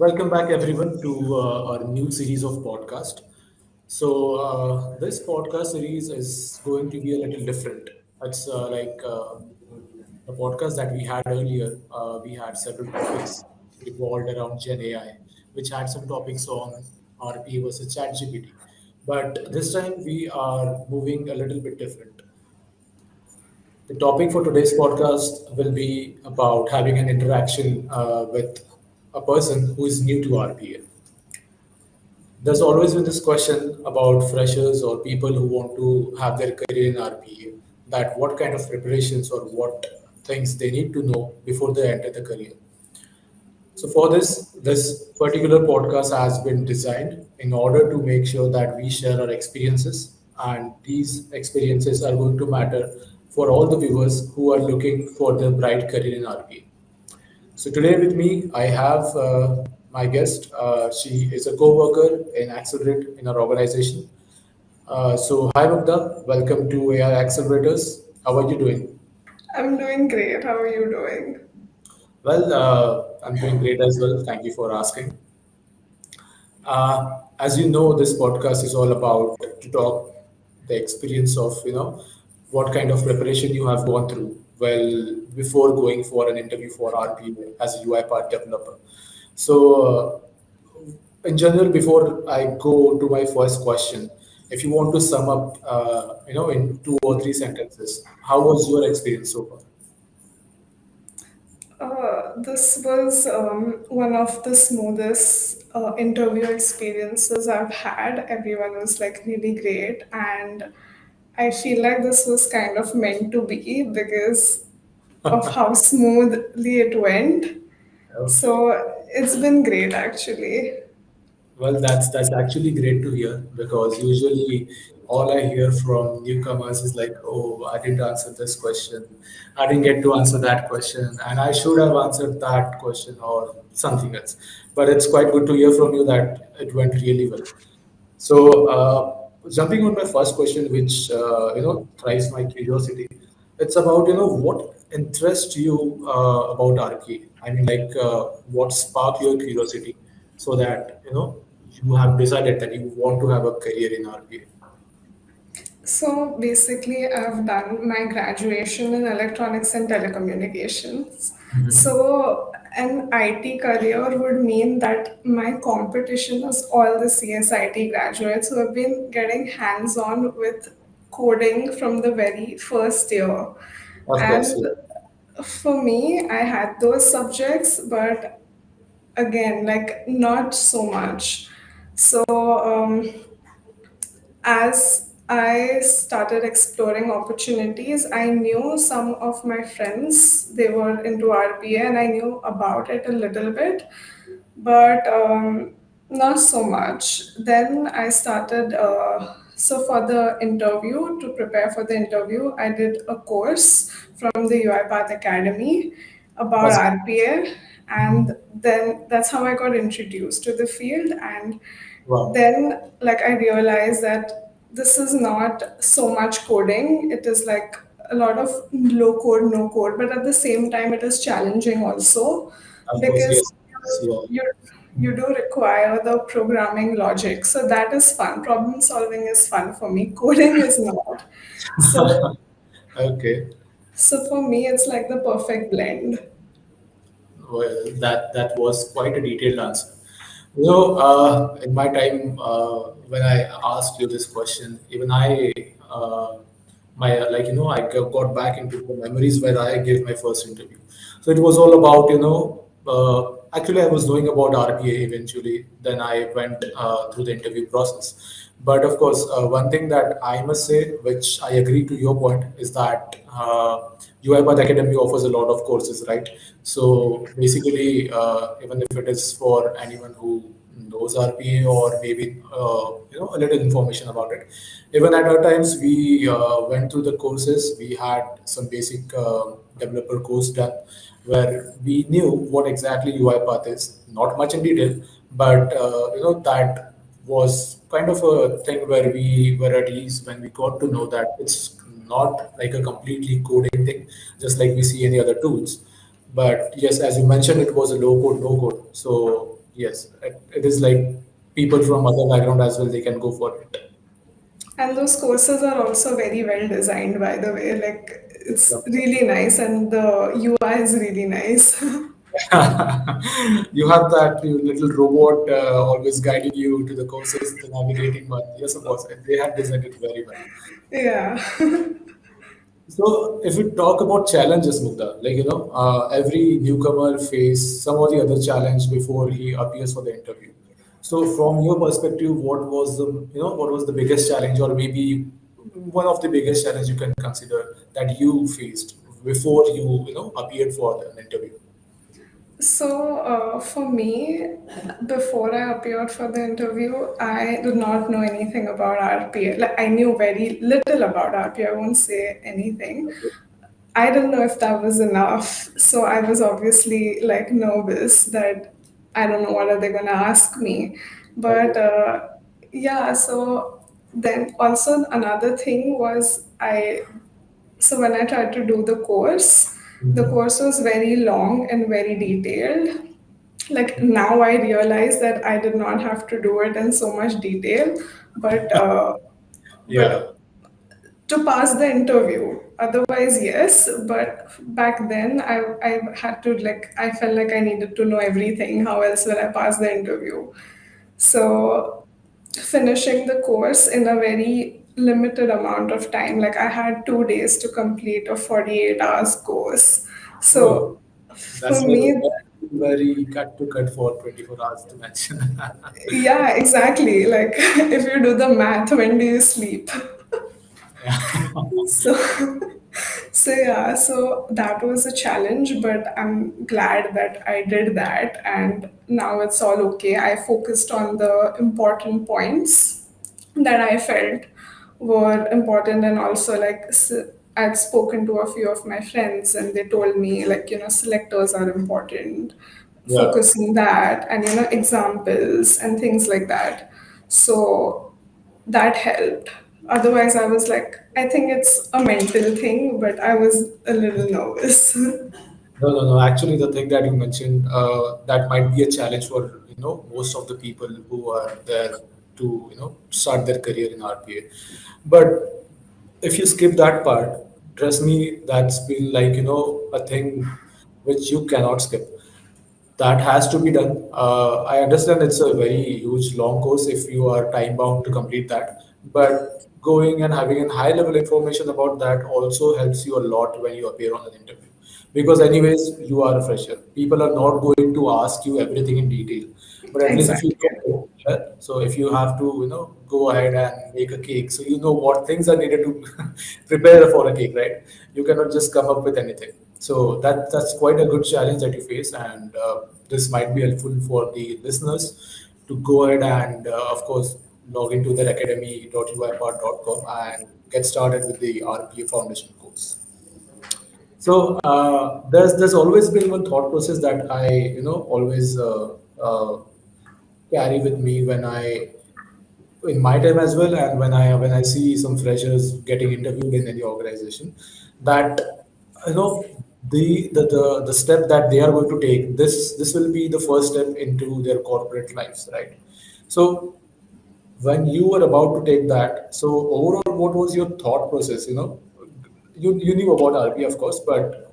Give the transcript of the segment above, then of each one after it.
Welcome back, everyone, to our new series of podcast. This podcast series is going to be a little different. It's the podcast that we had earlier. We had several topics revolved around Gen AI, which had some topics on RPA versus ChatGPT. But this time we are moving a little bit different. The topic for today's podcast will be about having an interaction with a person who is new to RPA. There's always been this question about freshers or people who want to have their career in RPA, that what kind of preparations or what things they need to know before they enter the career. So for this particular podcast has been designed in order to make sure that we share our experiences, and these experiences are going to matter for all the viewers who are looking for their bright career in RPA. So today with me, I have my guest. She is a co-worker in Accelerate in our organization. Hi Mugdha, welcome to AI Accelerators. How are you doing? I'm doing great. How are you doing? I'm doing great as well. Thank you for asking. As you know, this podcast is all about to talk the experience of what kind of preparation you have gone through well before going for an interview for RPA as a UiPath developer. So, in general, before I go to my first question, if you want to sum up, in two or three sentences, how was your experience so far? This was one of the smoothest interview experiences I've had. Everyone was like really great, and I feel like this was kind of meant to be because of how smoothly it went. Okay. So it's been great actually. Well, that's actually great to hear because usually all I hear from newcomers is like, "Oh, I didn't answer this question. I didn't get to answer that question, and I should have answered that question or something else." But it's quite good to hear from you that it went really well. Jumping on my first question, which thrives my curiosity, it's about what interests you about RPA. I mean, what sparked your curiosity so that you have decided that you want to have a career in RPA. So basically, I've done my graduation in electronics and telecommunications. So an IT career would mean that my competition is all the CSIT graduates who have been getting hands on with coding from the very first year. Of course, And for me, I had those subjects, but again, like not so much. So, as I started exploring opportunities, I knew some of my friends, they were into RPA and I knew about it a little bit, but not so much. Then I started, so for the interview, to prepare for the interview, I did a course from the UiPath Academy about that's RPA, and then that's how I got introduced to the field. And wow. then like I realized that this is not so much coding, it is like a lot of low code no code, but at the same time it is challenging also Of course, because yes. Yeah. you you do require the programming logic, so that is fun. Problem solving is fun for me, coding is not. Okay. So for me it's like the perfect blend. Well, that was quite a detailed answer. In my time when I asked you this question, even I got back into the memories where I gave my first interview. So it was all about actually I was knowing about RPA eventually. Then I went through the interview process. But of course, one thing that I must say, which I agree to your point, is that UiPath Academy offers a lot of courses, right? So basically, even if it is for anyone who knows RPA or maybe a little information about it, even at our times we went through the courses. We had some basic developer course done where we knew what exactly UiPath is, not much in detail, but that was kind of a thing where we were at ease when we got to know that it's not like a completely coding thing, just like we see any other tools. But yes, as you mentioned, it was a low code, no code. So Yes, it is like people from other background as well, they can go for it. And those courses are also very well designed, by the way. Like, it's really nice, and the UI is really nice. You have that little robot always guiding you to the courses, the navigating one. Yes, of course, they have designed it very well. Yeah. So, if we talk about challenges, Mugdha, like every newcomer face some or the other challenge before he appears for the interview. So, from your perspective, what was the biggest challenge, or maybe one of the biggest challenge you can consider that you faced before you appeared for an interview? So, for me, before I appeared for the interview, I did not know anything about RPA. Like, I knew very little about RPA. I won't say anything. I didn't know if that was enough. So I was obviously like nervous that I don't know what are they gonna ask me. But Okay. yeah, so then also another thing was so when I tried to do the Mhm. course was very long and very detailed. Like now I realize that I did not have to do it in so much detail, but Yeah. but to pass the interview. Otherwise, yes, but back then I had to like I felt like I needed to know everything. How else will I pass the interview? So finishing the course in a very limited amount of time, like I had 2 days to complete a 48 hours course. Oh, So that's for like me, very cut to cut for 24 hours to mention. yeah, exactly. Like if you do the math, when do you sleep? So, so yeah, so that was a challenge, but I'm glad that I did that, and now it's all okay. I focused on the important points that I felt were important, and also like I'd spoken to a few of my friends, and they told me like selectors are important, Yeah. focus on that, and examples and things like that. So that helped. Otherwise, I was like, I think it's a mental thing, but I was a little nervous. No, no, no. Actually, the thing that you mentioned, that might be a challenge for most of the people who are there to start their career in RPA. But if you skip that part, trust me, that's been like a thing which you cannot skip. That has to be done. I understand it's a very huge, long course if you are time bound to complete that. But going and having a high level information about that also helps you a lot when you appear on an interview. Because, anyways, you are a fresher. People are not going to ask you everything in detail. But at least if you Exactly. know, yeah, so if you have to, go ahead and make a cake, so you know what things are needed to prepare for a cake, right? You cannot just come up with anything. So that's quite a good challenge that you face, and this might be helpful for the listeners to go ahead and, of course, log into their academy.uipart.com and get started with the RPA Foundation course. So there's always been one thought process that I always carry with me when I in my time as well, and when I see some freshers getting interviewed in any organization, that the step that they are going to take, this will be the first step into their corporate lives, right? So when you were about to take that, so overall, what was your thought process? You knew about RP, of course, but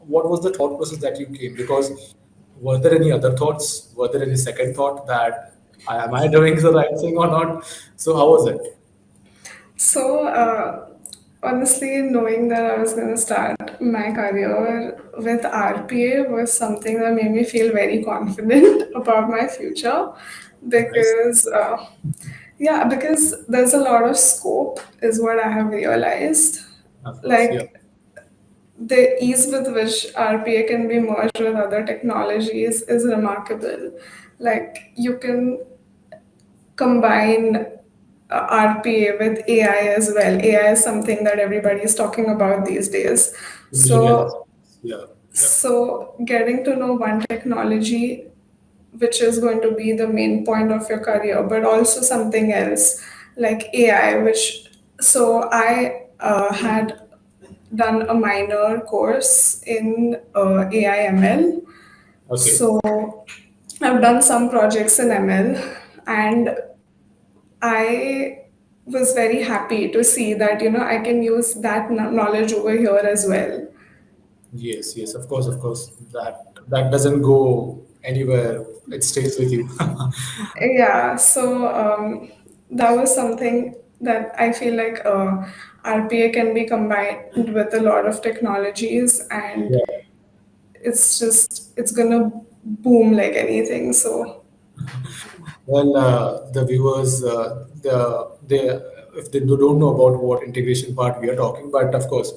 what was the thought process that you came? Because were there any other thoughts? Were there any second thought that am I doing the right thing or not? So how was it? So, honestly, knowing that I was going to start my career with RPA was something that made me feel very confident about my future Nice, because, yeah, because there's a lot of scope, is what I have realized. of course, yeah. Like, the ease with which RPA can be merged with other technologies is remarkable. Like, you can combine RPA with AI as well. AI is something that everybody is talking about these days. Intelligence, So, yeah, yeah. so getting to know one technology, which is going to be the main point of your career, but also something else like AI, which so I had done a minor course in AI ML. Okay, So I've done some projects in ML, and I was very happy to see that I can use that knowledge over here as well. Yes, yes, of course, of course. That doesn't go anywhere. It stays with you. Yeah, so that was something that I feel like RPA can be combined with a lot of technologies, and Yeah. it's gonna boom like anything. So Well, the viewers, they if they don't know about what integration part we are talking, but of course,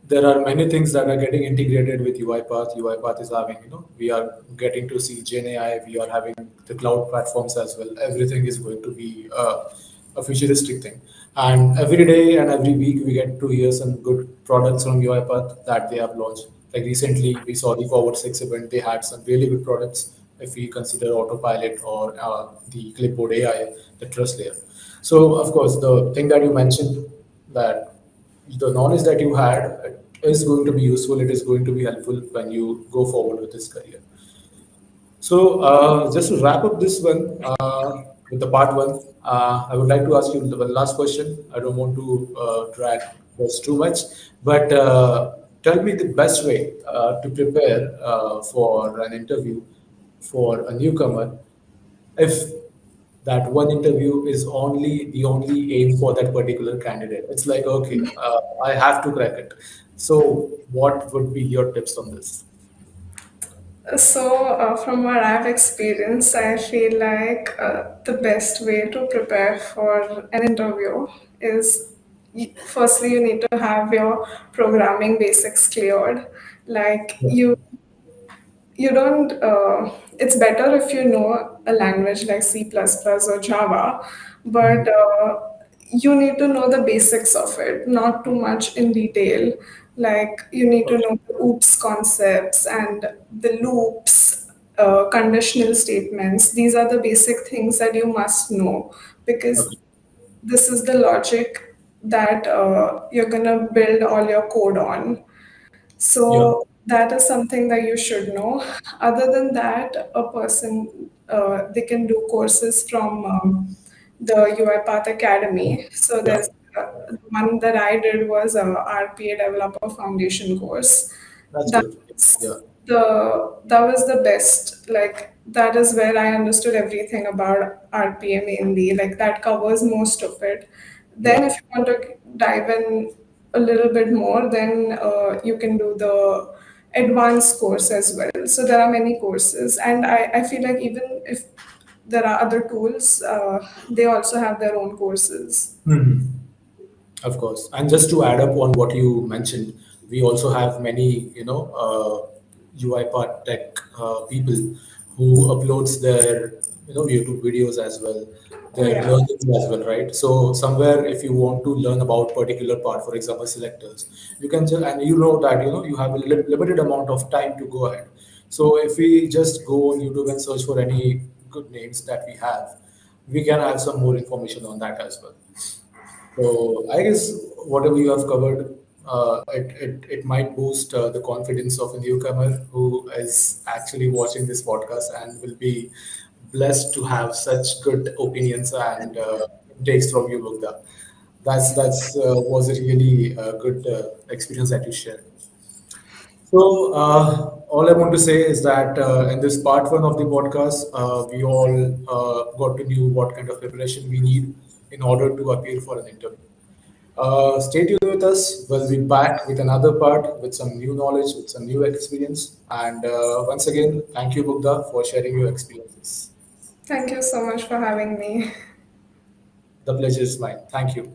there are many things that are getting integrated with UiPath. UiPath is having, we are getting to see Gen AI. We are having the cloud platforms as well. Everything is going to be a futuristic thing. And every day and every week, we get to hear some good products from UiPath that they have launched. Like recently, we saw the Forward 6 event. They had some really good products if we consider Autopilot or the Clipboard AI, the trust layer. So, of course, the thing that you mentioned, that the knowledge that you had is going to be useful, it is going to be helpful when you go forward with this career. So, just to wrap up this one with the part one, I would like to ask you the one last question. I don't want to drag this too much, but tell me the best way to prepare for an interview for a newcomer if that one interview is only the only aim for that particular candidate. It's like, okay, I have to crack it. So, what would be your tips on this? from what I've experienced, I feel like the best way to prepare for an interview is firstly, you need to have your programming basics cleared. Like Yeah. you don't it's better if you know a language like C++ or Java, but Mhm. you need to know the basics of it, not too much in detail. Like you need to Okay. know the oops concepts and the loops, conditional statements. These are the basic things that you must know, because Okay. this is the logic that you're gonna build all your code on. Yeah. So that is something that you should know. Other than that, a person they can do courses from the UiPath Academy. So Yeah. there's the one that I did was a RPA Developer Foundation course. That's That good. Yeah. was that was the best. Like that is where I understood everything about RPA mainly. Like that covers most of it. Yeah. Then, if you want to dive in a little bit more, then you can do the advanced course as well. So there are many courses, and I feel like even if there are other tools, they also have their own courses. Mhm. Of course. And just to add up on what you mentioned, we also have many, UiPath tech people who uploads their, YouTube videos as well, Oh their yeah. learnings as well, right? So somewhere, if you want to learn about particular part, for example, selectors, you can just, and you know that, you have a limited amount of time to go ahead. So if we just go on YouTube and search for any good names that we have, we can have some more information on that as well. So I guess whatever you have covered, it might boost the confidence of a newcomer who is actually watching this podcast and will be blessed to have such good opinions and takes from you, Mugdha. That's was a really good experience that you shared. So, all I want to say is that in this part one of the podcast, we all got to know what kind of preparation we need in order to appear for an interview. Stay tuned with us. We'll be back with another part with some new knowledge, with some new experience. And once again, thank you, Mugdha, for sharing your experiences. Thank you so much for having me. The pleasure is mine. Thank you.